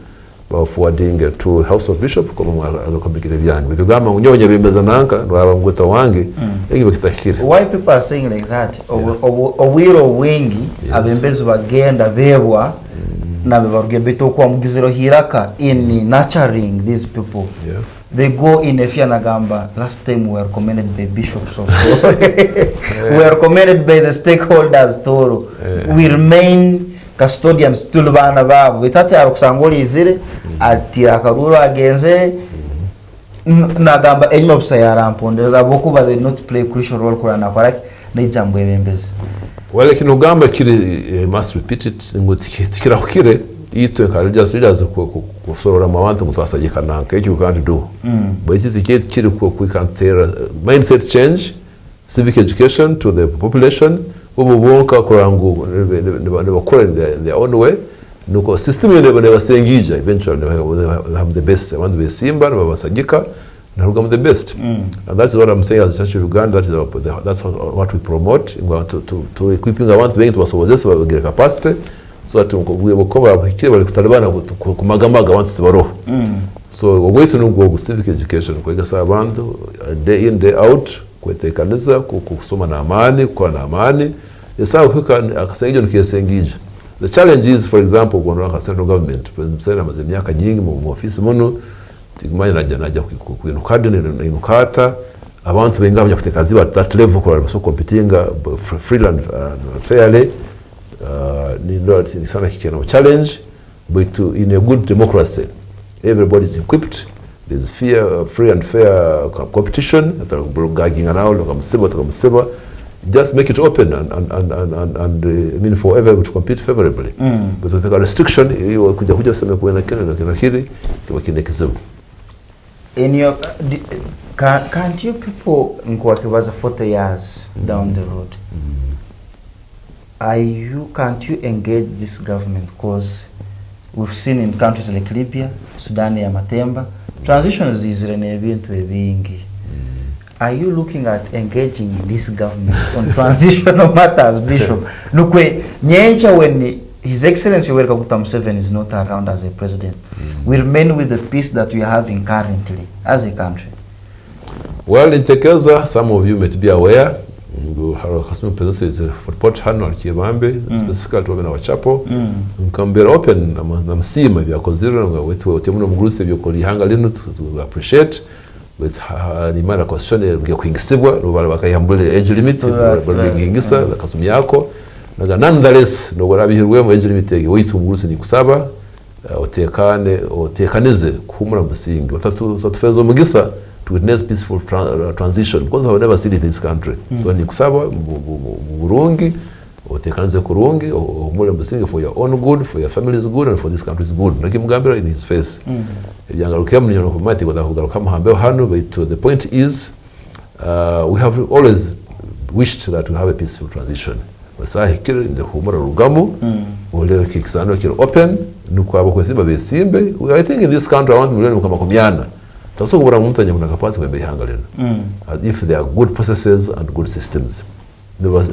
forwarding to House of Bishop kama azokabikira byange bitugama unyonye bembeza nanka ndo ngweta wange egi bakitakira. Why people are saying like that? Owiro wengi abembezi bagenda bebwa na bebaruge beto kwa mugiziro hiraka in nurturing these people. They go in Nagamba. Last time we were recommended by bishops of we were recommended by the stakeholders Toro. We remain custodians tulbana babu. Vitate aruksangoli izire ati akarura agenze Nagamba enyuma busayara mpondeza boku ba they not play crucial role kura nakoraki n'ijambo ebembezi. Wale kinogamba kiri must repeat it ngutikira kukire ito encourages leaders kusorora mabantu mutwasagika nanka icyo can't do. But it is kiri we can tell mindset change, civic education to the population ubu bonka kurangu ne bakora in their own way nuko system yene basengija eventually they have the best abantu besimba babasagika na rugam the best. And that's what I'm saying as Church of Uganda, that's what we promote to equipping abantu bengi tubasobozesa bagira capacity so that we bakora bakire bali kutalibana kumagamaga abantu tibaroho. So we to know civic education kwega abantu day in day out kwetekaniza kusoma na amani kwa na amani yesa kuka akasengijo nikiyesengije. The challenge is, for example, kwa central government president amaze myaka nyingi mu office muno tigumanya najya kwinukade inukata abantu benga bya kutekazi ba that level kwa so competing freely and fairly ni ndo ni sana kikena challenge, but in a good democracy everybody is equipped. There's free and fair competition. Just make it open and I mean for everyone to compete favorably. But with a restriction, in your can't you people in Kwakibaza 40 years down the road? Can't you engage this government? Because we've seen in countries like Libya, Sudan ya Matemba, transitions is renewed to a being. Are you looking at engaging this government on transitional matters, Bishop? Nukwe nyencha when His Excellency Yoweri Kaguta Museveni is not around as a president, we remain with the peace that we are having currently as a country. Well, in Tekeza, some of you might be aware, Kasumi President is for Port Hano Kibambe, specifically to Wabena Wachapo. Mkambira open, namsima vya konzira, wetu timuno mgrusi vya kulihanga linu to appreciate. With ni mara constitution ngia kuingisibwa, rubala bakayambule age limit, baringisa Kasumi yako. Naga nonetheless, no warabihirwe mu age limit yake, wetu mgrusi ni kusaba, otekanize kumura musingi. Watufezo mugisa to witness peaceful transition, because I have never seen it in this country. So ni kusaba Burungi, otekanize kurungi, omule musingi for your own good, for your family's good, and for this country's good. Naki mugambira in his face. Yangarukia mnyo kumati kwa kugaruka muhambe hano, but the point is, we have always wished that we have a peaceful transition. Wasa hikiri in the humura rugamu, ule kikisano kiri open, nuko abo kwesiba besimbe. I think in this country I want to learn kama kumiana. Taso kubura mtu nyamuna kapasi kwa mbehanga leno. As if there are good processes and good systems.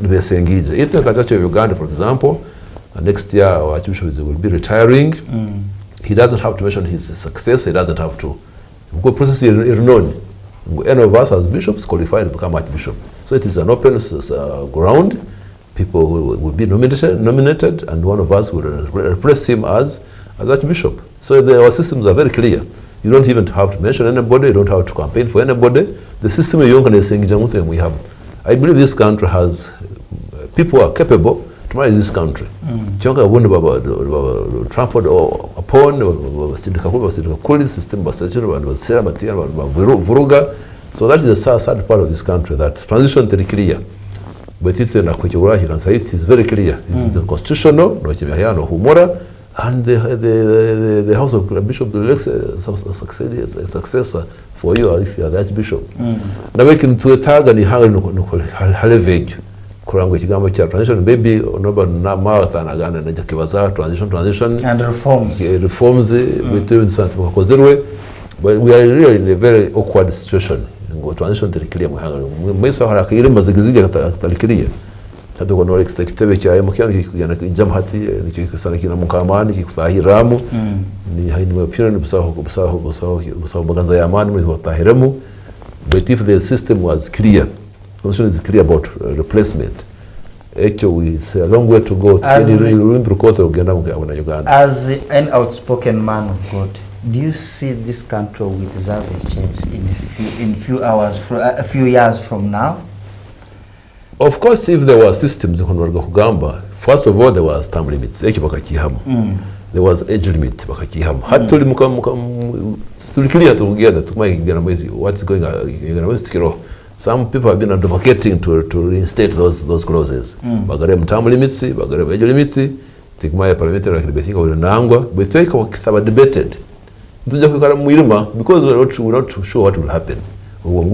Besengije. Ito kachacho Uganda, for example, next year our Archbishop will be retiring. He doesn't have to mention his success. He doesn't have to. Because process is known. Any of us as bishops qualified to become Archbishop. So it is an open ground. People will be nominated, and one of us will replace him as Archbishop. So our systems are very clear. You don't even have to mention anybody. You don't have to campaign for anybody. The system we have. I believe this country has people who are capable to manage this country. Chonga wonder about trampled upon system, so that is the sad part of this country, that transition is clear. But it's very clear. This is constitutional, no humora, and the House of Bishop elects a successor for you if you are the Archbishop. Now we can to a tag and halevage. Kurango ikigambo cha transition, maybe onoba na marathon agana na jakibaza transition and reforms between Santiago Kozerwe. But we are really in a very awkward situation. Ngo transition teliklia muhanga mweso haraka ile mazigizija teliklia hata kwa nore kitebe cha mkiano kikujana jamhati nikisana kina mkamani kikutahiramu ni haini opinion busaho baganza ya amani mwe tahiramu. But if the system was clear, constitution is clear about replacement, actually it's a long way to go to Uganda. As an outspoken man of God, do you see this country will deserve a change in a few years from now? Of course, if there were systems in Uganda, first of all there was term limits. There was age limit. What's going on? Some people have been advocating to reinstate those clauses. Bagarem term limits, bagarem age limits. Tikmaya parliamentary activity will nangwa. But they have debated. Because we're not sure what will happen. What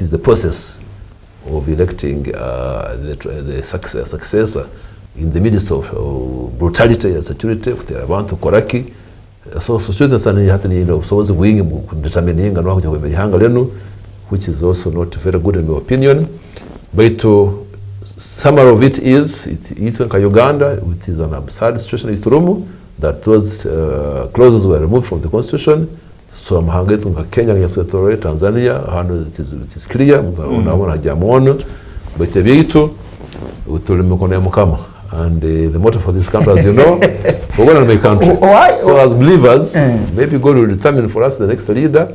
is the process of electing the successor in the midst of brutality and security? So which is also not very good in my opinion. But summary of it is, Uganda, which is an absurd situation in Iturumu, that those clauses were removed from the constitution, so amahanga yetu nka Kenya n'yatwe Tanzania hano it is clear unaona jamona bete byitu utole mikono ya mukama. And the motto for this country, as you know, for one and my country. So as believers, maybe God will determine for us the next leader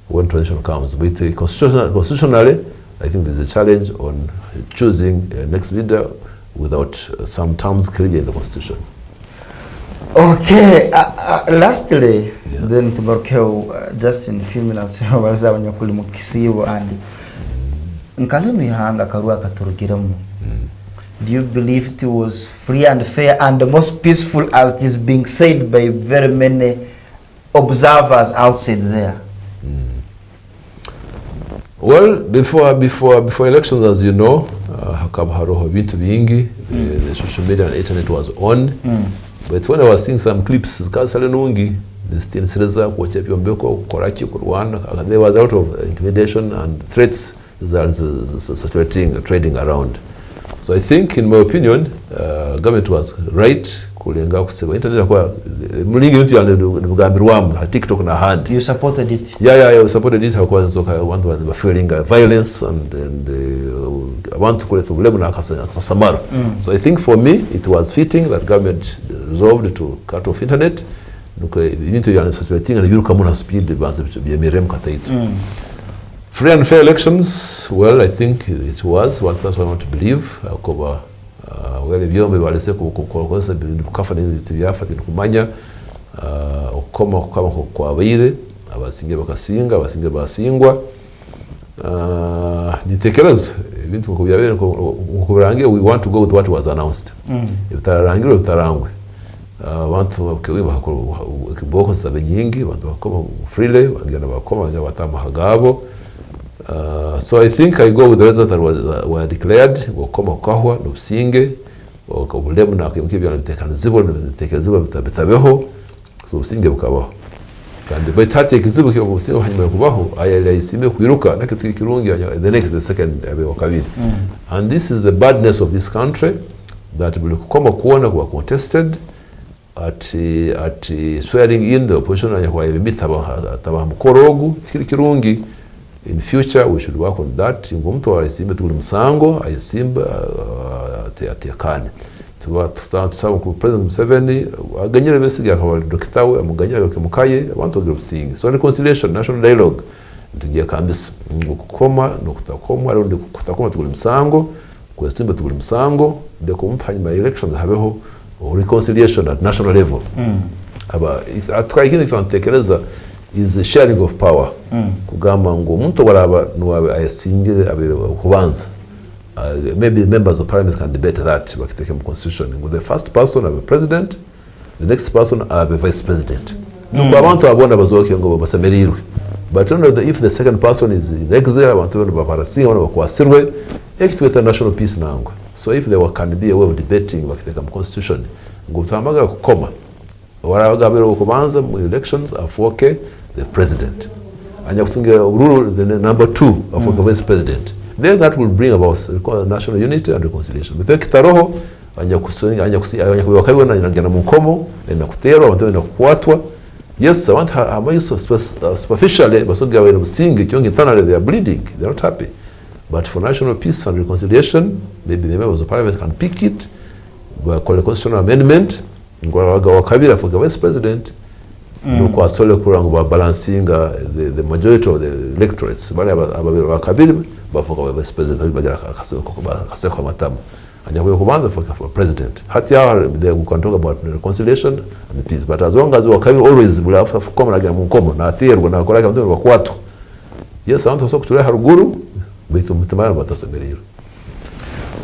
when transition comes. But constitutionally, I think there's a challenge on choosing a next leader without some terms clear in the constitution. Okay, lastly, then to Borkeo, just in a few minutes, waza wanyakuli mukisibo and nkalemu yahanga karua katurugiramu. Do you believe it was free and fair and the most peaceful as it is being said by very many observers outside there? Well, before elections, as you know, the social media and internet was on. But when I was seeing some clips, there was a lot of intimidation and threats circulating, trading around. So I think, in my opinion, government was right. Internet TikTok na hand. You supported it? Yeah, I supported it. I want to feeling violence and I want to call it Samar. So I think for me it was fitting that government resolved to cut off internet. Free and fair elections, well, I think it was. That's what I want to believe. Wale vyombe walese kukosa kafa ni tibiafa kumanya okoma kama kwa abire abasinge bakasinga abasinge basingwa nitekereza ibintu kubyabere kubirangiye. We want to go with what was announced. Ibitarangire bitarangwe abantu bakiwiba kiboko zabe nyingi abantu bakoma freely bagenda bakoma batama hagabo. So I think I go with the results that were declared. Wakoma kahwa n'ubusinge wakabulemu na kimkibya n'itekanzibo bitabeho so ubusinge bukabaho kandi batate kizibo cyo ubusinge hanyuma kubaho ayale isime kwiruka nakitwe kirungi the second abe wakabiri. And this is the badness of this country that will koma kuona kwa contested at swearing in the opposition anyakwa bitaba mukorogu kirungi. In future, we should work on that. Ngumtu wa isimbe tuli msango, ayisimba atekane. Tusaba ku President Museveni, aganyira besiga kwa dokitawe, amuganyira kwa mukaye, abantu bagira ubusingi. So reconciliation, national dialogue, tugiye kambisa. Ngukoma, nokutakoma, arundi kutakoma tuli msango, kwa isimbe tuli msango, ndeko mtu hanyuma elections habeho reconciliation at national level. Aba atwayikini twantekereza is a sharing of power. Kugamba ngo muntu baraba nuwawe ayasinge abere kubanza. Maybe members of parliament can debate that bakiteke mu constitution. The first person abe president, the next person abe vice president. Nuko abantu abona bazoke ngo basemerirwe. But if the second person is in exile, abantu baparasinga bana bakwasirwe, ekitweta national peace nango. So if there can be a way of debating bakiteka mu constitution, ngo tamaga kukoma. Waragabero kubanza mu elections afoke the president. Anyakutunga rule the number 2 of the vice president. Then that will bring about national unity and reconciliation. But kitaroho anyakuwakabona inagana mukomo na kutero abantu na kukwatwa. Yes, I want how superficially basoga wena busingi kyonge internally they are bleeding. They are not happy. But for national peace and reconciliation, maybe the members of parliament can pick it by call a constitutional amendment. Ngwaga wakabira for the vice president. No kwa sole kurango ba balancing the majority of the electorates. Bale ababiri wakabiri bafoka vice president bagira akaseko matamu. Anyakuye kubanza for president. Hati ya they can talk about reconciliation and peace. But as long as wakabiri always will have koma na munkomo na aterwa na kola kantu bakwatu. Yes, abantu so kutule haruguru bitu mutamara batasemerira.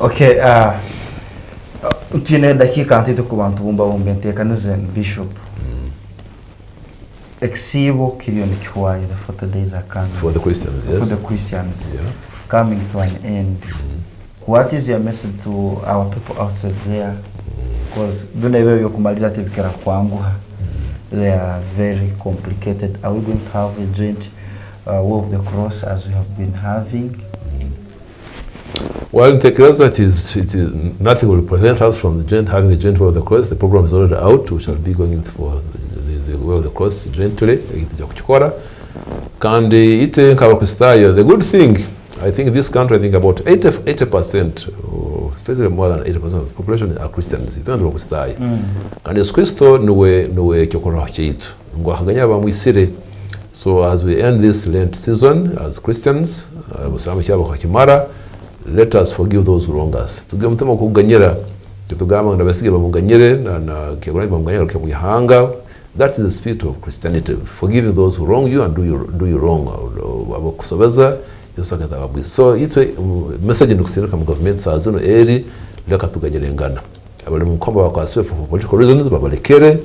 Okay, utine dakika antito kubantu bumba bumbenteka Bishop. Exibo kiriyo nikiwaye the 40 days are coming. For the Christians, yes. For the Christians, coming to an end. What is your message to our people outside there? Because they are very complicated. Are we going to have a joint war of the cross as we have been having? Well, take it is having a joint war of the cross. The program is already out. We shall be going for the wear the cross gently tujja kukikola kandi ite nkaba kristayo. The good thing, I think this country, I think about 80% or still more than 80% of the population are Christians. It's not kristayo and Yesu Kristo niwe kyokora kyaitu ngo haganya bamwisire. So as we end this Lent season as Christians, musalamu cyabo kakimara, let us forgive those who wrong us. Tuge mutema kuganyera tutugamba ndabasige bamuganyere na kegura bamuganyera kemuyahanga. That is the spirit of Christianity, forgiving those who wrong you and do you wrong. Abakusobeza yosagata babwi. So itwe message nukusirika mu government sazino eri leka tuganyerengana. Abali mu komba bakwaswe for political reasons babalekere.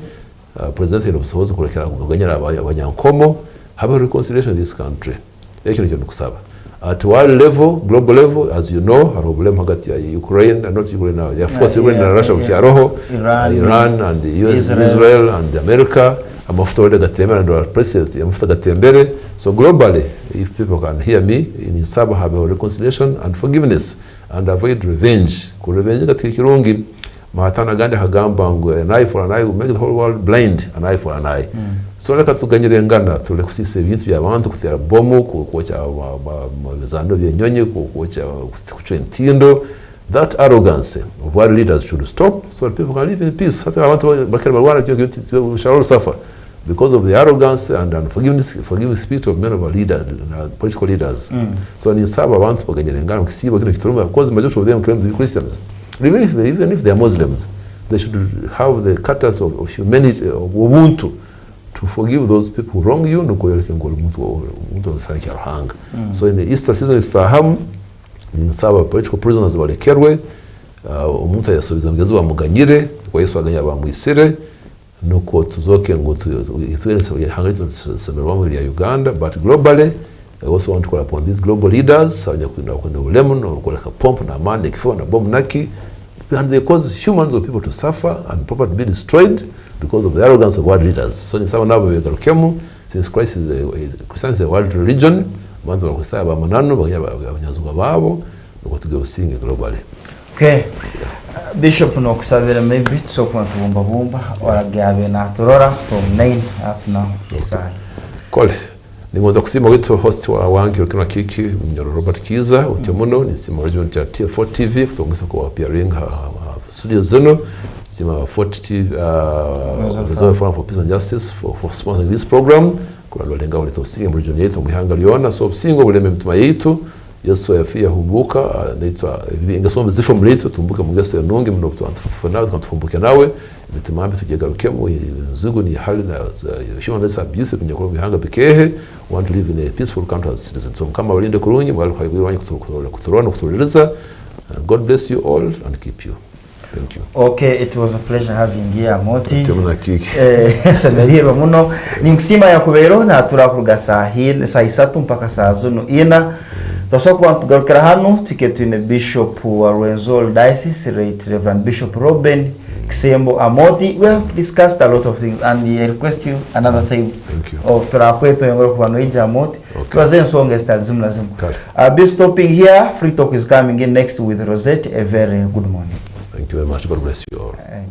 President is supposed to kulekera kuganyera abanyankomo. Have a reconciliation in this country. Ekyo nje nukusaba. At world level, global level, as you know, problem hagati ya Ukraine and not Ukraine now. Of course, Ukraine and Russia, Iran and the US, Israel and America. Amafuta wale gatembere and president amafuta gatembere. So globally, if people can hear me, in Isaba have a reconciliation and forgiveness and avoid revenge. Ku revenge katika kirungi mahatana gande hagamba ngo an eye for an eye will make the whole world blind, an eye for an eye. So leka tuganyirengana tule kusise ibintu by'abantu kutera bomu kukocha mabezando byenyonye kukocha kucho entindo. That arrogance of our leaders should stop so that people can live in peace. Hata abantu bakera barwana we shall all suffer because of the arrogance and forgiving spirit of men of our leaders, political leaders. So ni saba abantu baganyirengana kisiba kino kituruma because majority of them claim to be Christians. Even if they are Muslims, they should have the characters of humanity, of Ubuntu, to forgive those people who wrong you. So in the Easter season, it's Taham, in Saba political prisoners balekerwe, umuntu yasubiza mgezo wa muganyire, kwa Yesu aganya bamwisire, nuko tuzoke ngo tuweze hangalizo semerwamu ya Uganda, but globally, I also want to call upon these global leaders, kuna ulemu, kuna pomp na amani, kifo na bomu naki, and they cause humans or people to suffer and property to be destroyed because of the arrogance of world leaders. So in some nabo begarukemu, since Christ Christianity is a world religion, bantu bakusaya ba manano banyazunga babo nuko tugeusinge globally. Okay. Bishop nokusabira maybe so kwa tubumba waragabe na turora from 9 up now. Kole ningoza kusima wetu host wa wangi kina kiki mnyoro Robert Kiza utyomuno ni sima region cha T4 TV kutongeza kwa appearing studio zeno sima 4 TV Reserve Forum for Peace and Justice for sponsoring this program kuna lolenga wale tosinga region yetu mhanga liona so singo buleme mtuma yetu Yesu yafia hubuka naitwa ingasoma zifo mleto tumbuka mugasa ya nonge mno tuantufunawe tukatufumbuke nawe mitimambe tujegarukemo nzugu ni hali na human rights abuse kunyakoro bihanga bikehe want to live in a peaceful country as citizens. So kama walinde kurungi wale kwa wanyi kuturona kutureleza. God bless you all and keep you. Thank you. Okay, it was a pleasure having you Moti. Semeriro muno ninkusima ya kubero na turakuruga saa 3 mpaka saa 4 Tosoko tugarukira hano tiketine Bishop wa Rwenzori Diocese, Right Reverend Bishop Robin Kisembo Amoti. We have discussed a lot of things and I request you another time. Thank you. Of turakweto yongoro kuanoija Amoti. Tuwaze nsonge stalizim lazima. I'll be stopping here. Free Talk is coming in next with Rosette. A very good morning. Thank you very much. God bless you all. Amen.